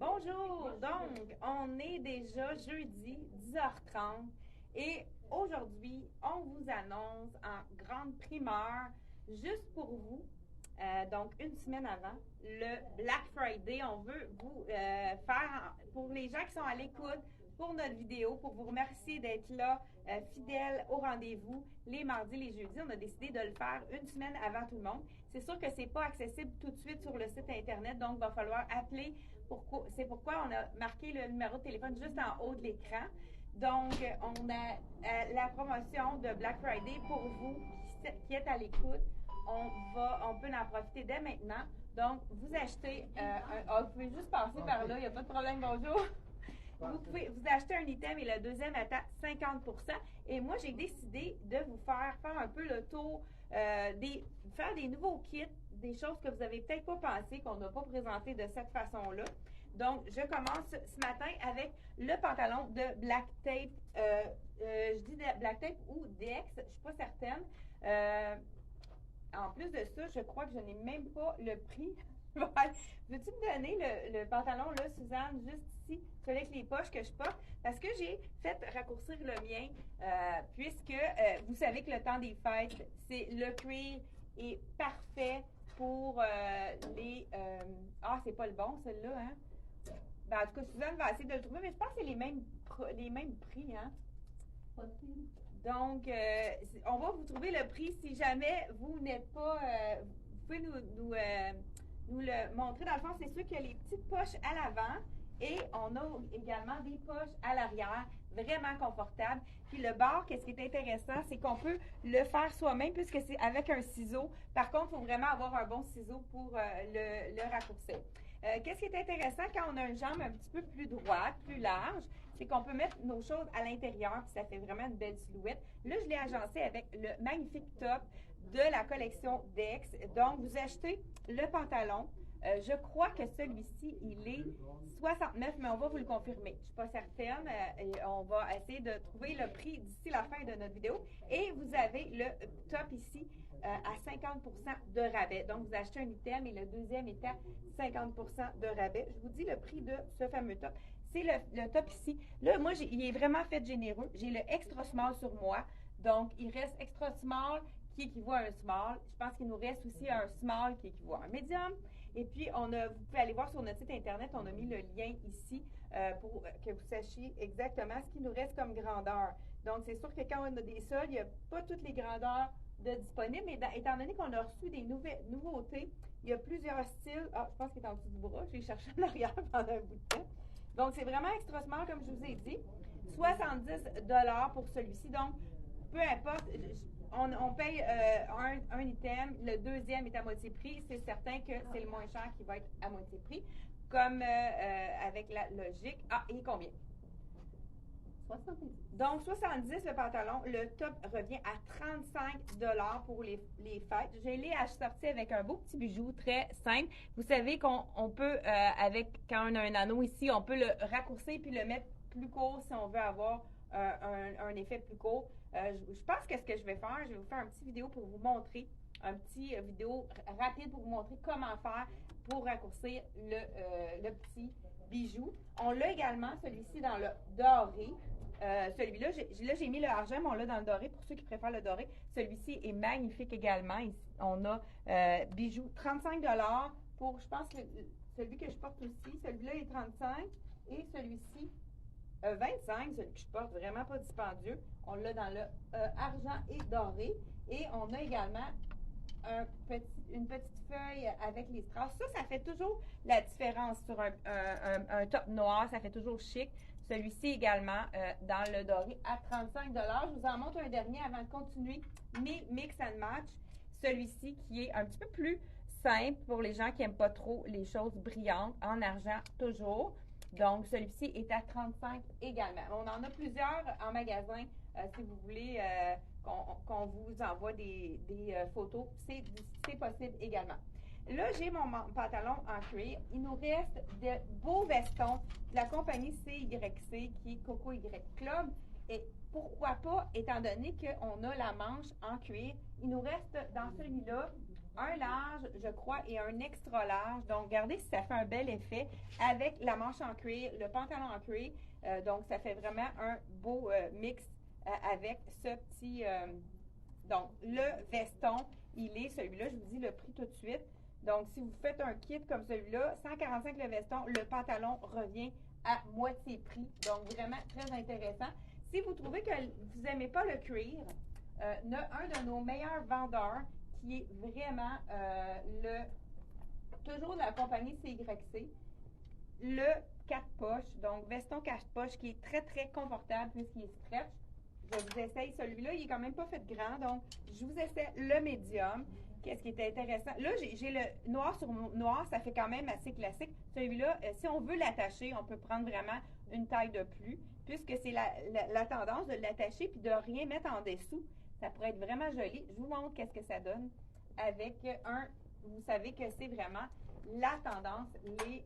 Bonjour, donc on est déjà jeudi 10h30 et aujourd'hui on vous annonce en grande primeur, juste pour vous, donc une semaine avant, le Black Friday. On veut vous faire, pour les gens qui sont à l'écoute, pour notre vidéo, pour vous remercier d'être là, fidèles au rendez-vous les mardis, les jeudis. On a décidé de le faire une semaine avant tout le monde. C'est sûr que c'est pas accessible tout de suite sur le site internet, donc il va falloir appeler. C'est pourquoi on a marqué le numéro de téléphone juste en haut de l'écran. Donc, on a la promotion de Black Friday pour vous qui êtes à l'écoute. On peut en profiter dès maintenant. Donc, vous achetez, vous pouvez juste passer par là, il n'y a pas de problème, bonjour. Vous achetez un item et le deuxième est à 50%. Et moi, j'ai décidé de vous faire un peu le tour, faire des nouveaux kits, des choses que vous avez peut-être pas pensé, qu'on n'a pas présenté de cette façon-là. Donc, je commence ce matin avec le pantalon de Black Tape. Je dis de Black Tape ou Dex, je ne suis pas certaine. En plus de ça, je crois que je n'ai même pas le prix. Veux-tu me donner le pantalon, là, Suzanne, juste ici, celui avec les poches que je porte? Parce que j'ai fait raccourcir le mien, puisque vous savez que le temps des fêtes, c'est le cuir est parfait pour c'est pas le bon, celui-là, hein? Ben, en tout cas, Suzanne va essayer de le trouver, mais je pense que c'est les mêmes prix, hein? Donc, on va vous trouver le prix si jamais vous n'êtes pas. Vous pouvez nous le montrer. Dans le fond, c'est sûr qu'il y a les petites poches à l'avant et on a également des poches à l'arrière, vraiment confortables. Puis le bord, qu'est-ce qui est intéressant, c'est qu'on peut le faire soi-même puisque c'est avec un ciseau. Par contre, il faut vraiment avoir un bon ciseau pour le raccourcir. Qu'est-ce qui est intéressant quand on a une jambe un petit peu plus droite, plus large, c'est qu'on peut mettre nos choses à l'intérieur, puis ça fait vraiment une belle silhouette. Là, je l'ai agencé avec le magnifique top de la collection Dex. Donc, vous achetez le pantalon. Je crois que celui-ci, il est 69, mais on va vous le confirmer. Je ne suis pas certaine. Et on va essayer de trouver le prix d'ici la fin de notre vidéo. Et vous avez le top ici à 50% de rabais. Donc, vous achetez un item et le deuxième est à 50% de rabais. Je vous dis le prix de ce fameux top. C'est le top ici. Là, moi, il est vraiment fait généreux. J'ai le extra small sur moi. Donc, il reste extra small qui équivaut à un small. Je pense qu'il nous reste aussi un small qui équivaut à un medium. Et puis, vous pouvez aller voir sur notre site internet, on a mis le lien ici pour que vous sachiez exactement ce qui nous reste comme grandeur. Donc, c'est sûr que quand on a des sols, il n'y a pas toutes les grandeurs de disponibles, mais étant donné qu'on a reçu des nouveautés, il y a plusieurs styles. Ah, je pense qu'il est en dessous du bras. Je l'ai cherché en arrière pendant un bout de temps. Donc, c'est vraiment extra small, comme je vous ai dit. 70$ pour celui-ci. Donc, peu importe, on paye un item, le deuxième est à moitié prix. C'est certain que c'est le moins cher qui va être à moitié prix. Comme avec la logique. Ah, et combien? 70. Donc, 70 le pantalon. Le top revient à 35$ pour les fêtes. Je l'ai assorti avec un beau petit bijou très simple. Vous savez qu'on peut, quand on a un anneau ici, on peut le raccourcir puis le mettre plus court si on veut avoir un effet plus court. Je pense que ce que je vais faire, je vais vous faire une petite vidéo pour vous montrer, un petit vidéo rapide pour vous montrer comment faire pour raccourcir le petit bijou. On l'a également, celui-ci, dans le doré. Celui-là, j'ai mis le argent, mais on l'a dans le doré pour ceux qui préfèrent le doré. Celui-ci est magnifique également. Ici, on a bijoux 35$ pour, je pense, celui que je porte aussi. Celui-là est 35 et celui-ci 25, celui que je porte, vraiment pas dispendieux. On l'a dans le argent et doré. Et on a également une petite feuille avec les strass. Ça fait toujours la différence sur un top noir. Ça fait toujours chic. Celui-ci également dans le doré à 35$. Je vous en montre un dernier avant de continuer mes mix and match. Celui-ci qui est un petit peu plus simple pour les gens qui n'aiment pas trop les choses brillantes, en argent toujours. Donc, celui-ci est à 35 également. On en a plusieurs en magasin. Si vous voulez qu'on vous envoie des photos, c'est possible également. Là, j'ai mon pantalon en cuir. Il nous reste de beaux vestons de la compagnie CYC qui est Coco Y Club. Et pourquoi pas, étant donné qu'on a la manche en cuir, il nous reste dans celui-là un large, je crois, et un extra large. Donc, regardez si ça fait un bel effet avec la manche en cuir, le pantalon en cuir. Donc, ça fait vraiment un beau mix avec ce petit... donc, le veston, il est celui-là, je vous dis le prix tout de suite. Donc, si vous faites un kit comme celui-là, 145 le veston, le pantalon revient à moitié prix. Donc, vraiment très intéressant. Si vous trouvez que vous n'aimez pas le cuir, on a un de nos meilleurs vendeurs qui est vraiment toujours de la compagnie CYC, le 4 poches, donc veston 4 poches qui est très très confortable puisqu'il est stretch. Je vous essaye celui-là, il est quand même pas fait grand, donc je vous essaie le médium. Qu'est-ce qui est intéressant? Là, j'ai le noir sur noir, ça fait quand même assez classique. Celui-là, si on veut l'attacher, on peut prendre vraiment une taille de plus, puisque c'est la tendance de l'attacher puis de rien mettre en dessous. Ça pourrait être vraiment joli. Je vous montre qu'est-ce que ça donne avec vous savez que c'est vraiment la tendance, les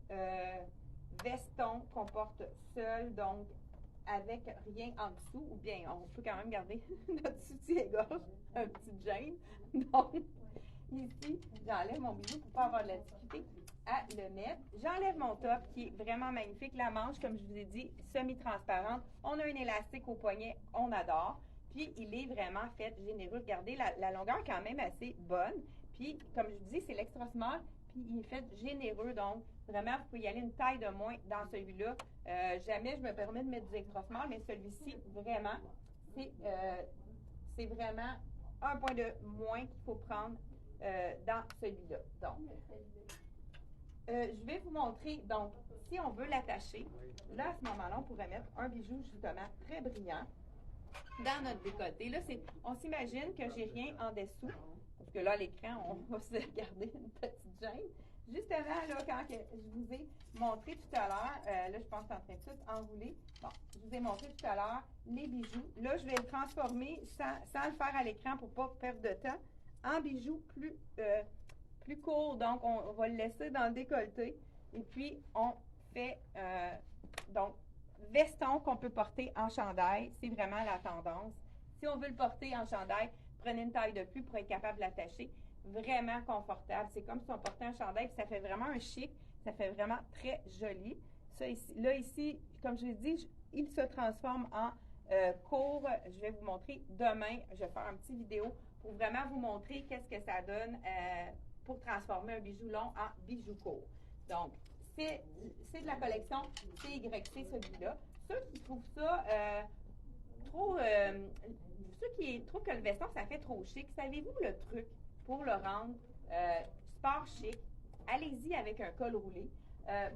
vestons qu'on porte seuls, donc avec rien en dessous, ou bien on peut quand même garder notre soutien-gorge, un petit jean. Donc, ici, j'enlève mon bijou pour ne pas avoir de la difficulté à le mettre. J'enlève mon top qui est vraiment magnifique. La manche, comme je vous ai dit, semi-transparente. On a un élastique au poignet, on adore. Puis, il est vraiment fait généreux. Regardez, la longueur est quand même assez bonne. Puis, comme je vous dis, c'est l'extra small. Puis, il est fait généreux. Donc, vraiment, vous pouvez y aller une taille de moins dans celui-là. Jamais je me permets de mettre du extra small, mais celui-ci, vraiment, c'est vraiment un point de moins qu'il faut prendre dans celui-là. Donc, je vais vous montrer, donc, si on veut l'attacher, là, à ce moment-là, on pourrait mettre un bijou, justement, très brillant dans notre décolleté. Là, on s'imagine que j'ai rien en dessous, parce que là, à l'écran, on va se garder une petite gêne. Justement, là, quand je vous ai montré tout à l'heure, là, je pense que c'est en train de tout enrouler. Bon, je vous ai montré tout à l'heure les bijoux. Là, je vais le transformer sans le faire à l'écran pour ne pas perdre de temps, en bijoux plus courts. Donc, on va le laisser dans le décolleté. Et puis, on fait, donc, veston qu'on peut porter en chandail. C'est vraiment la tendance. Si on veut le porter en chandail, prenez une taille de plus pour être capable de l'attacher. Vraiment confortable. C'est comme si on portait un chandail, puis ça fait vraiment un chic. Ça fait vraiment très joli. Ça ici, là, ici, comme je l'ai dit, il se transforme en court. Je vais vous montrer demain. Je vais faire une petite vidéo pour vraiment vous montrer qu'est-ce que ça donne pour transformer un bijou long en bijou court. Donc, c'est de la collection CYC, celui-là. Ceux qui trouvent ça trop... ceux qui trouvent que le veston, ça fait trop chic, savez-vous le truc pour le rendre sport chic? Allez-y avec un col roulé.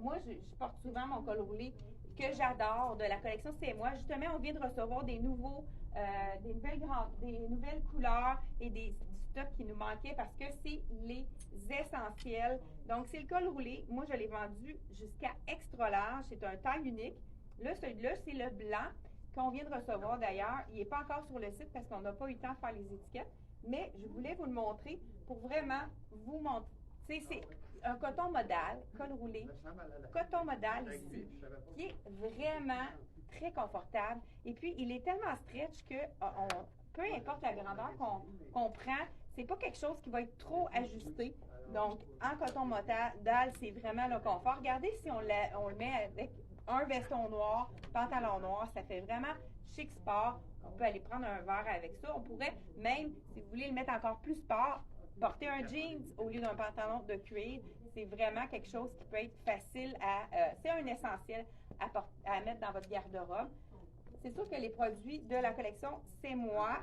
Moi, je porte souvent mon col roulé que j'adore de la collection C'est moi. Justement, on vient de recevoir des nouvelles couleurs et du stock qui nous manquait parce que c'est les essentiels. Donc, c'est le col roulé. Moi, je l'ai vendu jusqu'à extra large. C'est un taille unique. Là, celui-là, c'est le blanc qu'on vient de recevoir d'ailleurs. Il n'est pas encore sur le site parce qu'on n'a pas eu le temps de faire les étiquettes. Mais je voulais vous le montrer pour vraiment vous montrer. C'est un coton modal, col roulé, coton modal ici, qui est vraiment très confortable. Et puis, il est tellement stretch que peu importe la grandeur qu'on prend, c'est pas quelque chose qui va être trop ajusté. Donc, en coton modal, c'est vraiment le confort. Regardez si on le met avec un veston noir, pantalon noir, ça fait vraiment chic sport. On peut aller prendre un verre avec ça. On pourrait même, si vous voulez le mettre encore plus sport, porter un jeans au lieu d'un pantalon de cuir. C'est vraiment quelque chose qui peut être facile c'est un essentiel à mettre dans votre garde-robe. C'est sûr que les produits de la collection C'est moi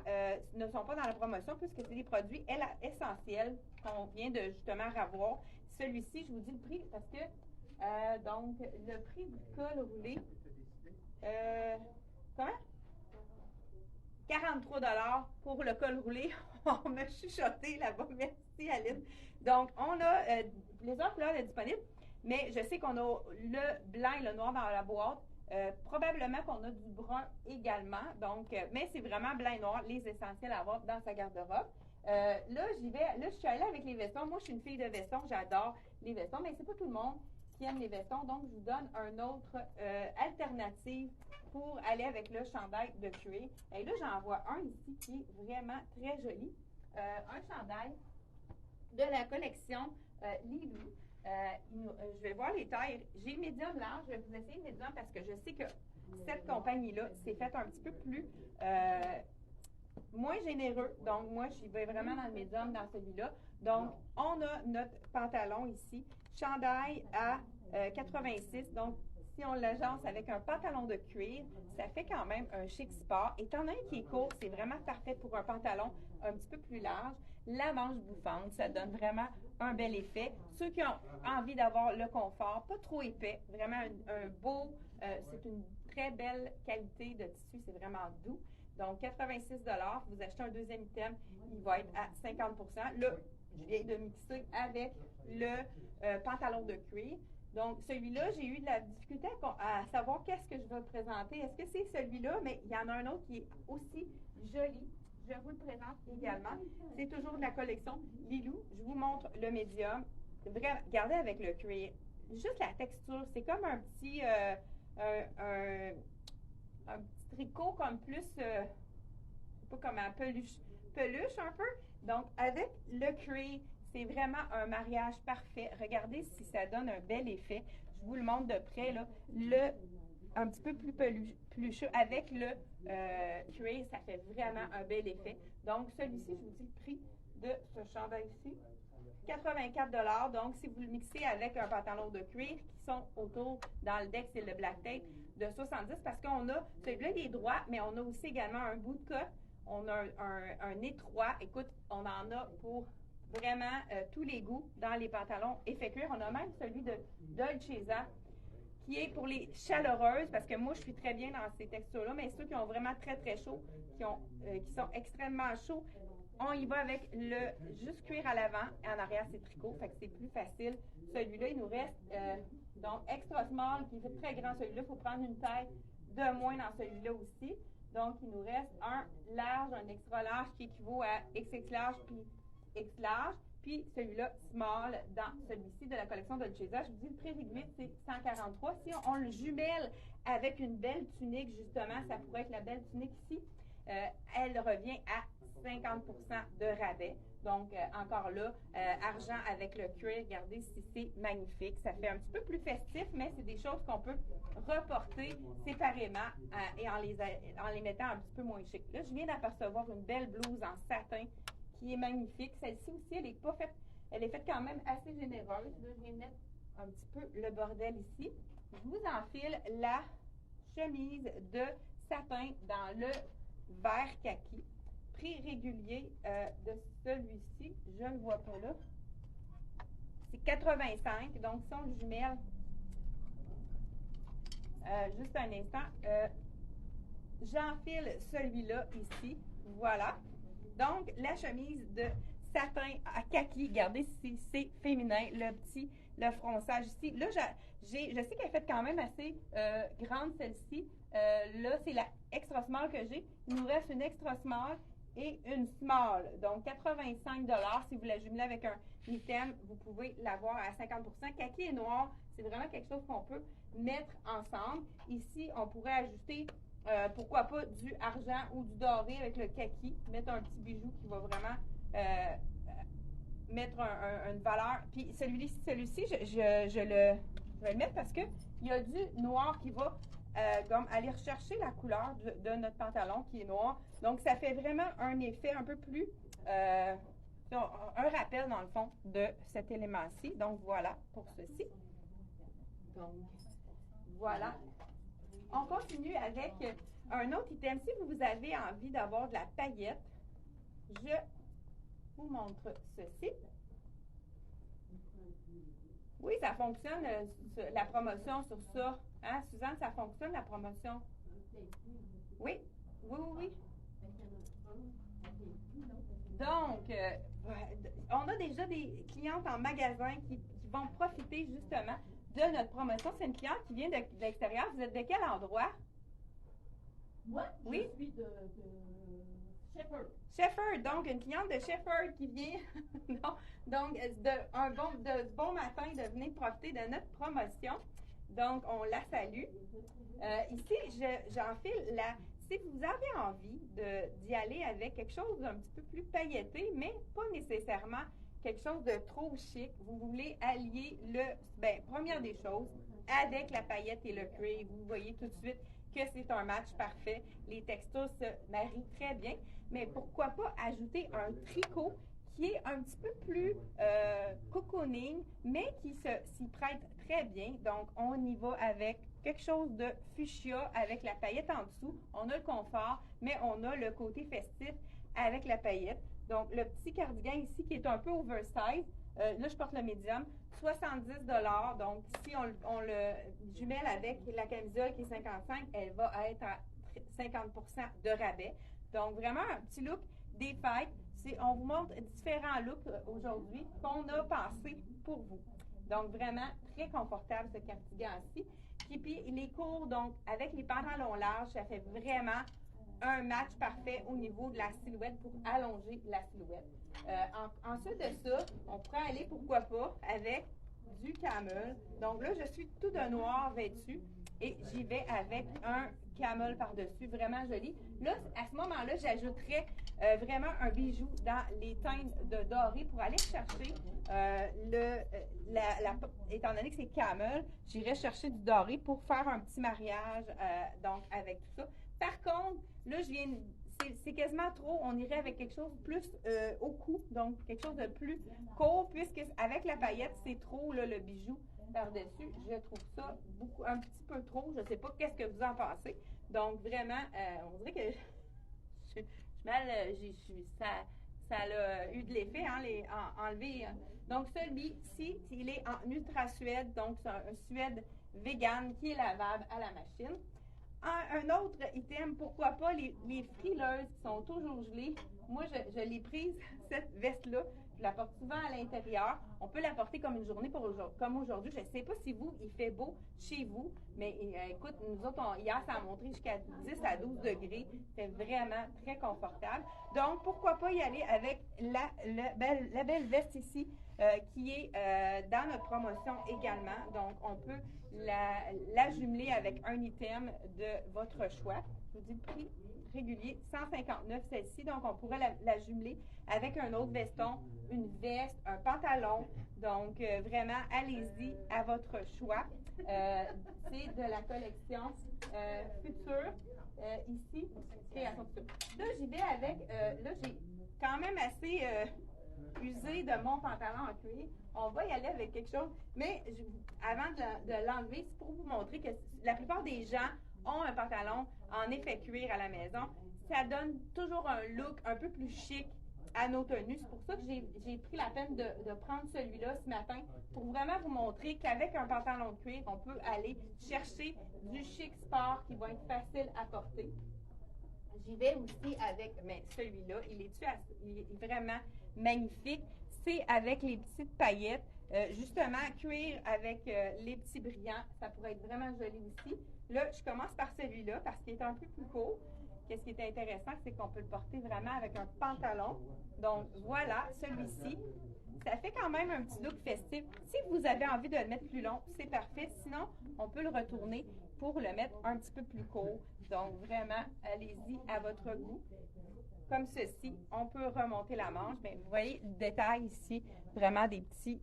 ne sont pas dans la promotion puisque c'est des produits essentiels qu'on vient de justement revoir. Celui-ci, je vous dis le prix parce que, donc, le prix du col roulé, comment? 43 $ pour le col roulé. On m'a chuchoté là-bas. Merci, Aline. Donc, on a les autres couleurs disponibles, mais je sais qu'on a le blanc et le noir dans la boîte. Probablement qu'on a du brun également. Donc, mais c'est vraiment blanc et noir, les essentiels à avoir dans sa garde-robe. Là, j'y vais. Là, je suis allée avec les vestons. Moi, je suis une fille de vestons. J'adore les vestons, mais c'est pas tout le monde qui aime les vestons. Donc, je vous donne une autre alternative pour aller avec le chandail de cuir. Et là, j'en vois un ici qui est vraiment très joli. Un chandail de la collection Lilou. Je vais voir les tailles. J'ai médium large. Je vais vous essayer médium parce que je sais que cette compagnie-là s'est faite un petit peu plus moins généreux. Donc, moi, j'y vais vraiment dans le médium dans celui-là. Donc, on a notre pantalon ici, chandail à 86. Donc, si on l'agence avec un pantalon de cuir, ça fait quand même un chic sport. Étant donné qu'il est court, c'est vraiment parfait pour un pantalon un petit peu plus large. La manche bouffante, ça donne vraiment un bel effet. Ceux qui ont envie d'avoir le confort, pas trop épais, vraiment un beau, c'est une très belle qualité de tissu, c'est vraiment doux. Donc, 86 $, vous achetez un deuxième item, il va être à 50 %. Là, je viens de mixer avec le pantalon de cuir. Donc, celui-là, j'ai eu de la difficulté à savoir qu'est-ce que je vais présenter. Est-ce que c'est celui-là? Mais il y en a un autre qui est aussi joli. Je vous le présente également. C'est toujours de la collection Lilou. Je vous montre le médium. Vraiment, regardez avec le cuir. Juste la texture, c'est comme un petit, un petit tricot comme plus, je sais pas, comme un peluche un peu. Donc, avec le cuir, c'est vraiment un mariage parfait. Regardez si ça donne un bel effet. Je vous le montre de près, là. Un petit peu plus pelucheux avec le cuir, ça fait vraiment un bel effet. Donc, celui-ci, je vous dis le prix de ce chandail-ci. 84 $. Donc, si vous le mixez avec un pantalon de cuir qui sont autour dans le Dex et le Black Tape de 70, parce qu'on a, celui-là, il est droit, mais on a aussi également un bout de cut. On a un étroit. Écoute, on en a pour vraiment tous les goûts dans les pantalons effet cuir. On a même celui de Dolcezza qui est pour les chaleureuses, parce que moi, je suis très bien dans ces textures-là, mais ceux qui ont vraiment très, très chaud, qui sont extrêmement chauds, on y va avec le juste cuir à l'avant, et en arrière, c'est tricot, fait que c'est plus facile. Celui-là, il nous reste, donc, extra small, qui est très grand. Celui-là, il faut prendre une taille de moins dans celui-là aussi. Donc, il nous reste un large, un extra large qui équivaut à XX large puis X large. Puis celui-là, small, dans celui-ci de la collection de Dolcezza. Je vous dis, le prix régulier, c'est 143. Si on le jumelle avec une belle tunique, justement, ça pourrait être la belle tunique ici, elle revient à 50 % de rabais. Donc, encore là, argent avec le cuir, regardez si c'est magnifique. Ça fait un petit peu plus festif, mais c'est des choses qu'on peut reporter séparément et en les mettant un petit peu moins chic. Là, je viens d'apercevoir une belle blouse en satin qui est magnifique. Celle-ci aussi, elle est pas faite, elle est faite quand même assez généreuse. Là, je viens de mettre un petit peu le bordel ici. Je vous enfile la chemise de satin dans le vert kaki. Prix régulier de celui-ci, je ne le vois pas là. C'est 85, donc si on le jumelle, juste un instant, j'enfile celui-là ici, voilà. Donc, la chemise de satin à kaki, regardez si c'est féminin, le fronçage ici. Là, je sais qu'elle est faite quand même assez grande, celle-ci. Là, c'est la extra small que j'ai. Il nous reste une extra small et une small. Donc, 85 $. Si vous la jumelez avec un item, vous pouvez l'avoir à 50 %. Kaki et noir, c'est vraiment quelque chose qu'on peut mettre ensemble. Ici, on pourrait ajouter pourquoi pas du argent ou du doré avec le kaki, mettre un petit bijou qui va vraiment mettre une valeur. Puis celui-ci, je vais le mettre parce que il y a du noir qui va comme aller rechercher la couleur de notre pantalon qui est noir. Donc, ça fait vraiment un effet un peu plus, un rappel dans le fond de cet élément-ci. Donc, voilà pour ceci. Donc, voilà. On continue avec un autre item. Si vous avez envie d'avoir de la paillette, je vous montre ceci. Oui, ça fonctionne, la promotion sur ça. Hein, Suzanne, ça fonctionne, la promotion? Oui, oui, oui, oui. Donc, on a déjà des clientes en magasin qui vont profiter justement de notre promotion. C'est une cliente qui vient de l'extérieur. Vous êtes de quel endroit? Moi, oui? Je suis de Shepherd. Shepherd, donc une cliente de Shepherd qui vient donc de bon matin de venir profiter de notre promotion. Donc, on la salue. Ici, j'enfile la... Si vous avez envie d'y aller avec quelque chose d'un petit peu plus pailleté, mais pas nécessairement quelque chose de trop chic, vous voulez allier première des choses, avec la paillette et le cuir, vous voyez tout de suite que c'est un match parfait. Les textures se marient très bien, mais pourquoi pas ajouter un tricot qui est un petit peu plus cocooning, mais qui s'y prête très bien. Donc, on y va avec quelque chose de fuchsia avec la paillette en dessous. On a le confort, mais on a le côté festif avec la paillette. Donc, le petit cardigan ici qui est un peu oversize, là, je porte le médium, 70 $. Donc, si on le jumelle avec la camisole qui est 55, elle va être à 50 % de rabais. Donc, vraiment un petit look des fêtes. On vous montre différents looks aujourd'hui qu'on a pensé pour vous. Donc, vraiment très confortable ce cardigan-ci. Puis, il est court, donc avec les pantalons larges, ça fait vraiment un match parfait au niveau de la silhouette pour allonger la silhouette. Ensuite de ça, on pourrait aller, pourquoi pas, avec du camel. Donc là, je suis tout de noir vêtue et j'y vais avec un camel par-dessus, vraiment joli. Là, à ce moment-là, j'ajouterais vraiment un bijou dans les teintes de doré pour aller chercher étant donné que c'est camel, j'irais chercher du doré pour faire un petit mariage donc avec tout ça. Par contre, là, c'est quasiment trop. On irait avec quelque chose de plus au cou, donc quelque chose de plus court, puisque avec la paillette, c'est trop là, le bijou par-dessus. Je trouve ça un petit peu trop. Je ne sais pas qu'est-ce que vous en pensez. Donc, vraiment, on dirait que ça a eu de l'effet, hein, enlever. Donc, celui-ci, il est en ultra suède, donc c'est un suède vegan qui est lavable à la machine. Un autre item, pourquoi pas les frileuses qui sont toujours gelées. Moi, je l'ai prise, cette veste-là. Je la porte souvent à l'intérieur. On peut la porter comme une journée comme aujourd'hui. Je ne sais pas si il fait beau chez vous, mais écoute, nous autres, hier, ça a montré jusqu'à 10 à 12 degrés. C'est vraiment très confortable. Donc, pourquoi pas y aller avec la belle veste ici qui est dans notre promotion également. Donc, on peut la jumeler avec un item de votre choix. Je vous dis le prix régulier, 159 celle-ci. Donc, on pourrait la jumeler avec un autre veston, une veste, un pantalon. Donc, vraiment, allez-y à votre choix. C'est de la collection Future. Ici, création Future. Là, j'y vais avec, là, j'ai quand même assez usé de mon pantalon en cuir. On va y aller avec quelque chose, mais avant de l'enlever, c'est pour vous montrer que la plupart des gens ont un pantalon en effet cuir à la maison. Ça donne toujours un look un peu plus chic à nos tenues. C'est pour ça que j'ai pris la peine de prendre celui-là ce matin pour vraiment vous montrer qu'avec un pantalon de cuir, on peut aller chercher du chic sport qui va être facile à porter. J'y vais aussi avec, mais celui-là, il est vraiment magnifique. C'est avec les petites paillettes. Justement, cuir avec les petits brillants, ça pourrait être vraiment joli aussi. Là, je commence par celui-là parce qu'il est un peu plus court. Qu'est-ce qui est intéressant, c'est qu'on peut le porter vraiment avec un pantalon. Donc, voilà, celui-ci. Ça fait quand même un petit look festif. Si vous avez envie de le mettre plus long, c'est parfait. Sinon, on peut le retourner pour le mettre un petit peu plus court. Donc, vraiment, allez-y à votre goût. Comme ceci, on peut remonter la manche. Mais vous voyez le détail ici, vraiment des petits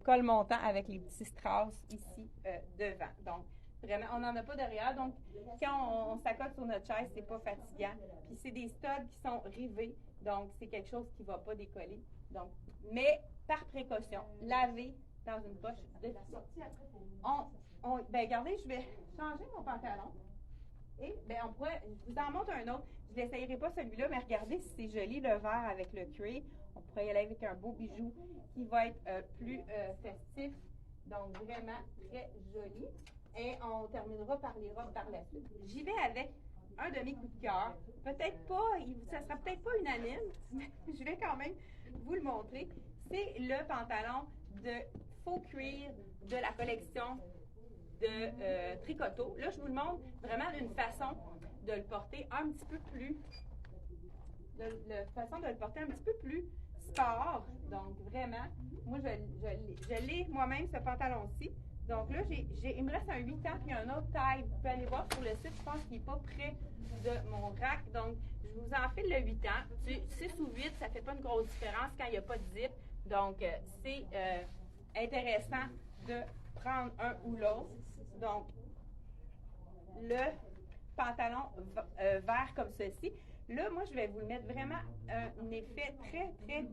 cols montants avec les petits strass ici devant. Donc, vraiment, on n'en a pas derrière. Donc, quand on s'accote sur notre chaise, c'est pas fatigant. Puis, c'est des studs qui sont rivés. Donc, c'est quelque chose qui ne va pas décoller. Donc, mais par précaution, lavez dans une poche de tissu. Regardez, je vais changer mon pantalon. Et je vous en montre un autre. Je n'essayerai pas celui-là, mais regardez si c'est joli le vert avec le cuir. On pourrait y aller avec un beau bijou qui va être plus festif. Donc, vraiment très joli. Et on terminera par les robes par la suite. J'y vais avec un de mes coups de cœur. Peut-être pas, ça sera peut-être pas unanime, mais je vais quand même vous le montrer. C'est le pantalon de faux cuir de la collection de Tricoto. Là, je vous le montre vraiment d'une façon de le porter un petit peu plus, sport. Donc, vraiment, moi, je l'ai moi-même, ce pantalon-ci. Donc là, il me reste un 8 ans puis un autre taille. Vous pouvez aller voir sur le site, je pense qu'il n'est pas près de mon rack. Donc, je vous enfile le 8 ans. 6 ou 8, ça ne fait pas une grosse différence quand il n'y a pas de zip. Donc, c'est intéressant de prendre un ou l'autre. Donc, le pantalon vert comme ceci. Là, moi, je vais vous le mettre vraiment un effet très, très...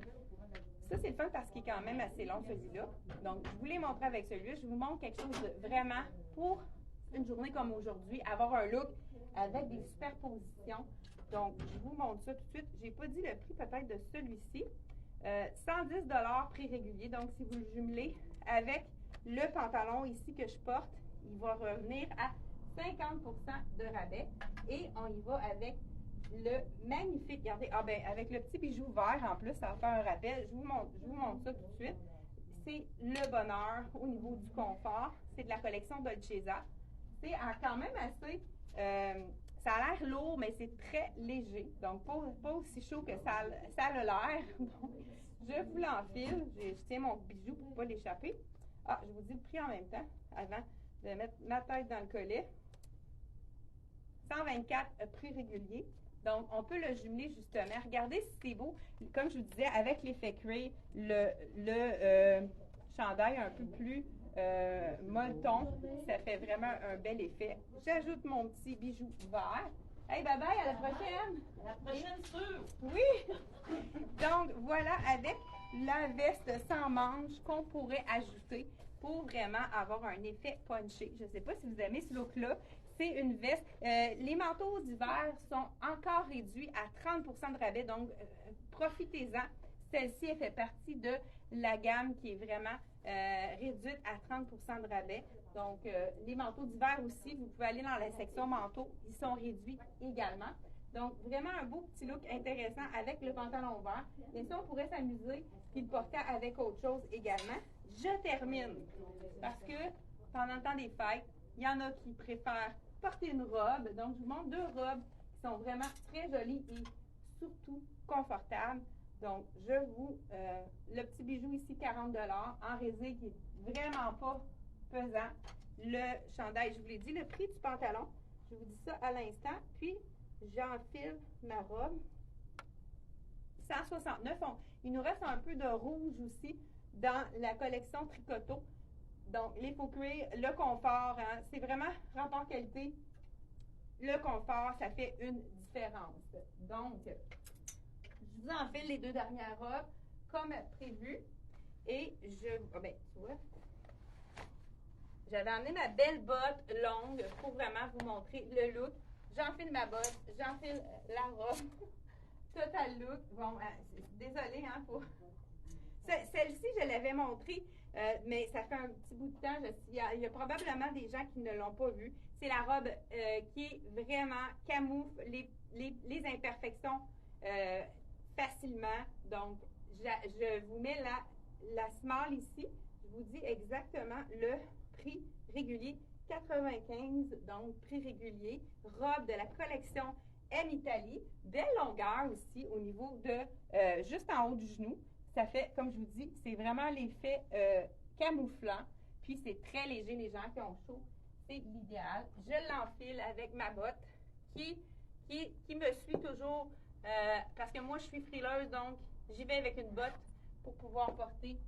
Ça, c'est le fun parce qu'il est quand même assez long, celui-là. Donc, je vous l'ai montré avec celui-là. Je vous montre quelque chose de vraiment pour une journée comme aujourd'hui, avoir un look avec des superpositions. Donc, je vous montre ça tout de suite. J'ai pas dit le prix peut-être de celui-ci. 110 prix régulier. Donc, si vous le jumelez avec le pantalon ici que je porte, il va revenir à 50 de rabais. Et on y va avec le magnifique, regardez, avec le petit bijou vert en plus, ça va faire un rappel. Je vous montre ça tout de suite. C'est le bonheur au niveau du confort. C'est de la collection Dolcezza. C'est quand même assez, ça a l'air lourd, mais c'est très léger. Donc, pas aussi chaud que ça a l'air. Donc, je vous l'enfile. Je tiens mon bijou pour ne pas l'échapper. Ah, je vous dis le prix en même temps, avant de mettre ma tête dans le collet. 124 prix régulier. Donc, on peut le jumeler justement. Regardez si c'est beau. Comme je vous disais, avec l'effet cray, le chandail un peu plus molleton, ça fait vraiment un bel effet. J'ajoute mon petit bijou vert. Hey, bye bye, à la prochaine! La prochaine sûre! Oui! Donc, voilà, avec la veste sans manches qu'on pourrait ajouter pour vraiment avoir un effet punché. Je ne sais pas si vous aimez ce look-là. C'est une veste. Les manteaux d'hiver sont encore réduits à 30 de rabais, donc profitez-en. Celle-ci, elle fait partie de la gamme qui est vraiment réduite à 30 de rabais. Donc, les manteaux d'hiver aussi, vous pouvez aller dans la section manteaux, ils sont réduits également. Donc, vraiment un beau petit look intéressant avec le pantalon vert. Bien sûr, on pourrait s'amuser puis le porter avec autre chose également. Je termine parce que pendant le temps des fêtes, il y en a qui préfèrent porter une robe. Donc, je vous montre deux robes qui sont vraiment très jolies et surtout confortables. Donc, le petit bijou ici, 40 en résille qui est vraiment pas pesant. Le chandail, je vous l'ai dit, le prix du pantalon, je vous dis ça à l'instant. Puis, j'enfile ma robe. 169. Il nous reste un peu de rouge aussi dans la collection Tricoto. Donc, les faux cuir, le confort, hein, c'est vraiment rapport qualité. Le confort, ça fait une différence. Donc, je vous enfile les deux dernières robes comme prévu. Et tu vois, j'avais emmené ma belle botte longue pour vraiment vous montrer le look. J'enfile ma botte, j'enfile la robe. Total look. Bon, désolée, hein, pour... Celle-ci, je l'avais montrée, mais ça fait un petit bout de temps. Il y a probablement des gens qui ne l'ont pas vue. C'est la robe qui est vraiment camoufle les imperfections facilement. Donc, je vous mets la small ici. Je vous dis exactement le prix régulier. 95, donc prix régulier. Robe de la collection M Italie. Belle longueur aussi au niveau de juste en haut du genou. Ça fait, comme je vous dis, c'est vraiment l'effet camouflant. Puis c'est très léger, les gens qui ont chaud, c'est l'idéal. Je l'enfile avec ma botte qui me suit toujours parce que moi je suis frileuse, donc j'y vais avec une botte pour pouvoir porter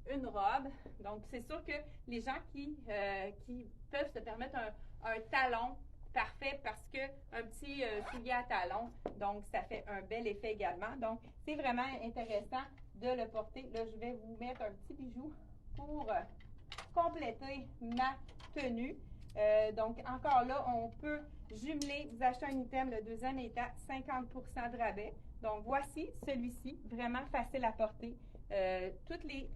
une robe. Donc c'est sûr que les gens qui peuvent se permettre un talon parfait parce que un petit soulier à talons, donc ça fait un bel effet également. Donc c'est vraiment intéressant de le porter. Là, je vais vous mettre un petit bijou pour compléter ma tenue. Donc encore là, on peut jumeler, vous achetez un item, le deuxième est à 50 de rabais. Donc voici celui-ci, vraiment facile à porter. Toutes les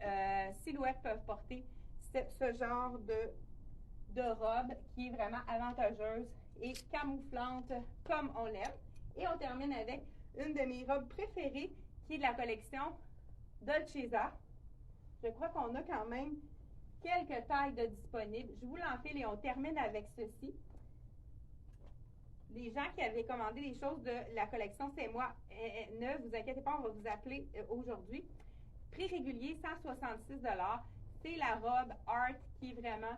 silhouettes peuvent porter ce genre de robe qui est vraiment avantageuse et camouflante comme on l'aime. Et on termine avec une de mes robes préférées qui est de la collection Dolcezza. Je crois qu'on a quand même quelques tailles de disponibles. Je vous l'enfile et on termine avec ceci. Les gens qui avaient commandé des choses de la collection C'est moi, ne vous inquiétez pas, on va vous appeler aujourd'hui. Prix régulier, 166 $. C'est la robe Art qui est vraiment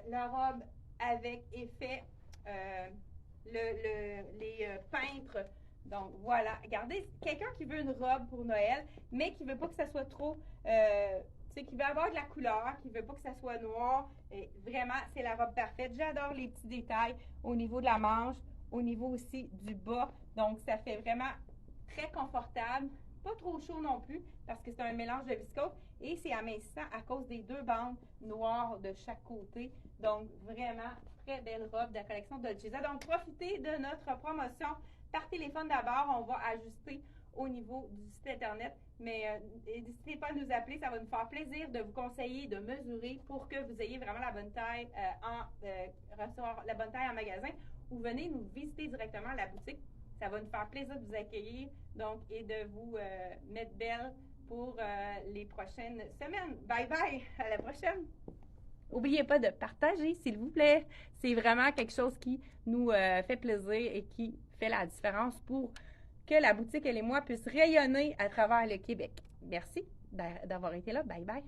la robe avec effet, les peintres Donc, voilà. Regardez, quelqu'un qui veut une robe pour Noël, mais qui veut pas que ça soit trop... tu sais, qui veut avoir de la couleur, qui veut pas que ça soit noir. Et vraiment, c'est la robe parfaite. J'adore les petits détails au niveau de la manche, au niveau aussi du bas. Donc, ça fait vraiment très confortable. Pas trop chaud non plus, parce que c'est un mélange de viscose. Et c'est amincissant à cause des 2 bandes noires de chaque côté. Donc, vraiment, très belle robe de la collection Dolce Vita. Donc, profitez de notre promotion par téléphone d'abord. On va ajuster au niveau du site Internet. Mais n'hésitez pas à nous appeler. Ça va nous faire plaisir de vous conseiller, de mesurer pour que vous ayez vraiment la bonne taille recevoir la bonne taille en magasin. Ou venez nous visiter directement à la boutique. Ça va nous faire plaisir de vous accueillir donc, et de vous mettre belle pour les prochaines semaines. Bye bye, à la prochaine. N'oubliez pas de partager, s'il vous plaît. C'est vraiment quelque chose qui nous fait plaisir et qui fait la différence pour que la boutique Elle et moi puisse rayonner à travers le Québec. Merci d'avoir été là. Bye bye.